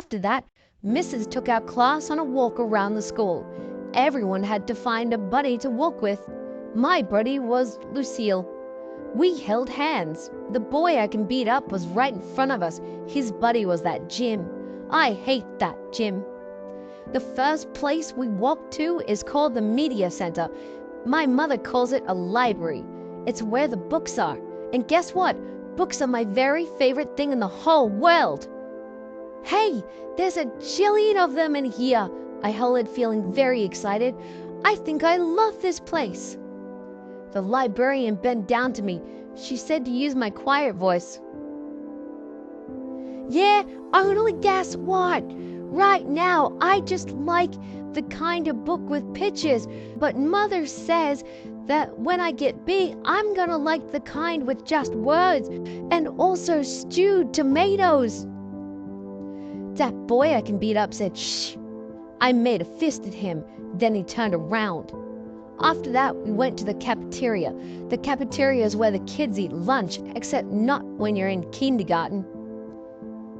After that, Mrs. took our class on a walk around the school. Everyone had to find a buddy to walk with. My buddy was Lucille. We held hands. The boy I can beat up was right in front of us. His buddy was that Jim. I hate that Jim. The first place we walked to is called the Media Center. My mother calls it a library. It's where the books are. And guess what? Books are my very favorite thing in the whole world. Hey, there's a jillion of them in here, I hollered, feeling very excited. I think I love this place. The librarian bent down to me. She said to use my quiet voice. Yeah, only guess what? Right now, I just like the kind of book with pictures, but Mother says that when I get big, I'm gonna like the kind with just words and also stewed tomatoes. That boy I can beat up said, shh. I made a fist at him, then he turned around. After that, we went to the cafeteria. The cafeteria is where the kids eat lunch, except not when you're in kindergarten.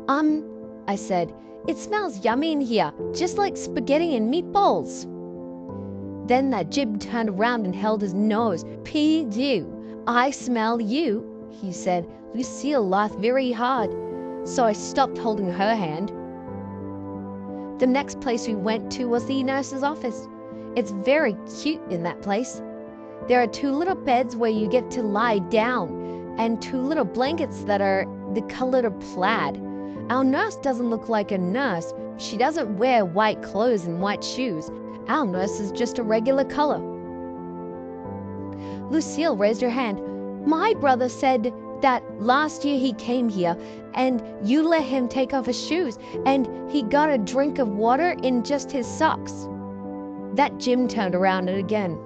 I said, it smells yummy in here, just like spaghetti and meatballs. Then that Jim turned around and held his nose. P.U. I smell you, he said. Lucille laughed very hard, so I stopped holding her hand. The next place we went to was the nurse's office. It's very cute in that place. There are 2 little beds where you get to lie down, and 2 little blankets that are the color of plaid. Our nurse doesn't look like a nurse. She doesn't wear white clothes and white shoes. Our nurse is just a regular color. Lucille raised her hand. My brother said that last year he came here and you let him take off his shoes and he got a drink of water in just his socks. That Jim turned around and again.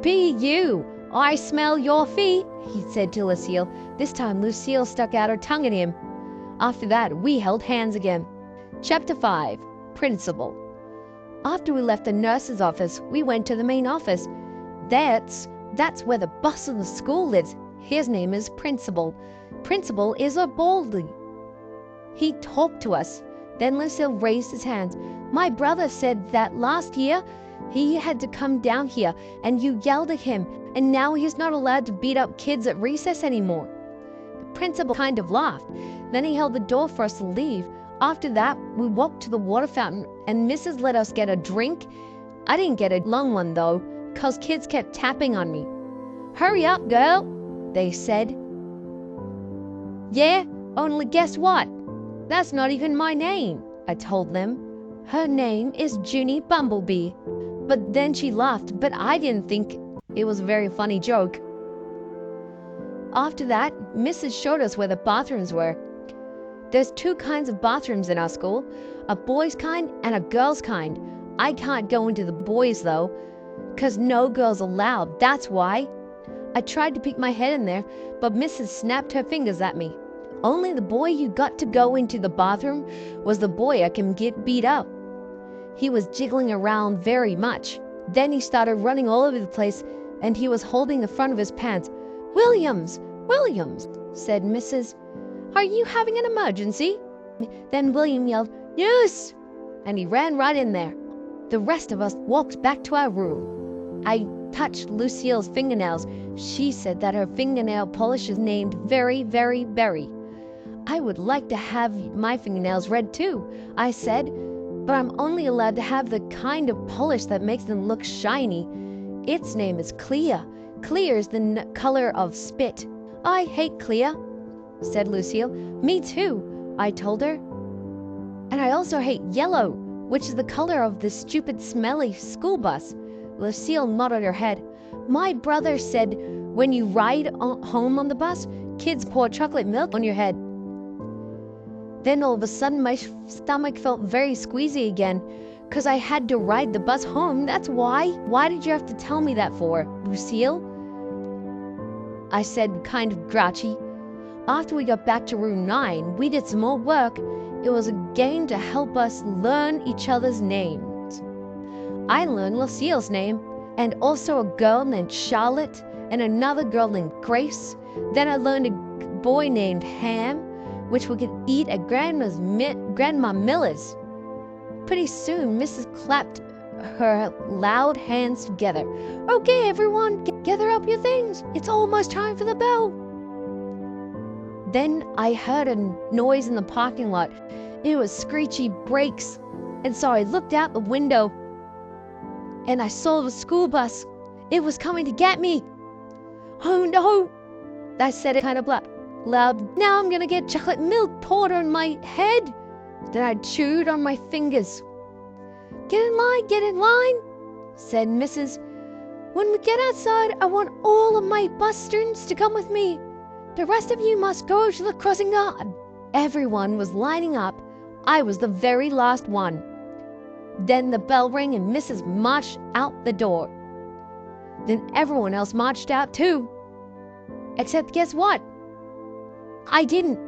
Be you, I smell your feet, he said to Lucille. This time Lucille stuck out her tongue at him. After that, we held hands again. Chapter 5, Principal. After we left the nurse's office, we went to the main office. That's where the boss of the school lives. His name is Principal. Principal is a baldy. He talked to us. Then Lucille raised his hands. My brother said that last year he had to come down here and you yelled at him, and now he's not allowed to beat up kids at recess anymore. The principal kind of laughed. Then he held the door for us to leave. After that, we walked to the water fountain and Mrs. let us get a drink. I didn't get a long one though, cause kids kept tapping on me. Hurry up, girl, they said. Yeah, only guess what? That's not even my name, I told them. Her name is Junie Bumblebee. But then she laughed, but I didn't think it was a very funny joke. After that, Mrs. showed us where the bathrooms were. There's 2 kinds of bathrooms in our school, a boys' kind and a girls' kind. I can't go into the boys' though, cause no girls allowed, that's why. I tried to peek my head in there, but Mrs. snapped her fingers at me. Only the boy who got to go into the bathroom was the boy I can get beat up. He was jiggling around very much. Then he started running all over the place and he was holding the front of his pants. Williams, Williams, said Mrs. Are you having an emergency? Then William yelled, Yes! And he ran right in there. The rest of us walked back to our room. I touched Lucille's fingernails. She said that her fingernail polish is named Very, Very Berry. I would like to have my fingernails red too, I said, but I'm only allowed to have the kind of polish that makes them look shiny. Its name is Clear. Clear is the color of spit. I hate clear, said Lucille. Me too, I told her. And I also hate yellow, which is the color of the stupid smelly school bus. Lucille nodded her head. My brother said when you ride home on the bus, kids pour chocolate milk on your head. Then all of a sudden my stomach felt very squeezy again, because I had to ride the bus home, that's why. Why did you have to tell me that for, Lucille? I said, kind of grouchy. After we got back to room 9, we did some more work. It was a game to help us learn each other's names. I learned Lucille's name, and also a girl named Charlotte, and another girl named Grace. Then I learned a boy named Ham, which we could eat at Grandma Miller's. Pretty soon, Mrs. clapped her loud hands together. Okay, everyone, gather up your things. It's almost time for the bell. Then I heard a noise in the parking lot. It was screechy brakes. And so I looked out the window and I saw the school bus. It was coming to get me. Oh no! I said it kind of loud. Now I'm gonna get chocolate milk poured on my head. Then I chewed on my fingers. Get in line, said Mrs. When we get outside, I want all of my bus students to come with me. The rest of you must go to the crossing guard. Everyone was lining up. I was the very last one. Then the bell rang and Mrs. marched out the door. Then everyone else marched out too. Except guess what? I didn't.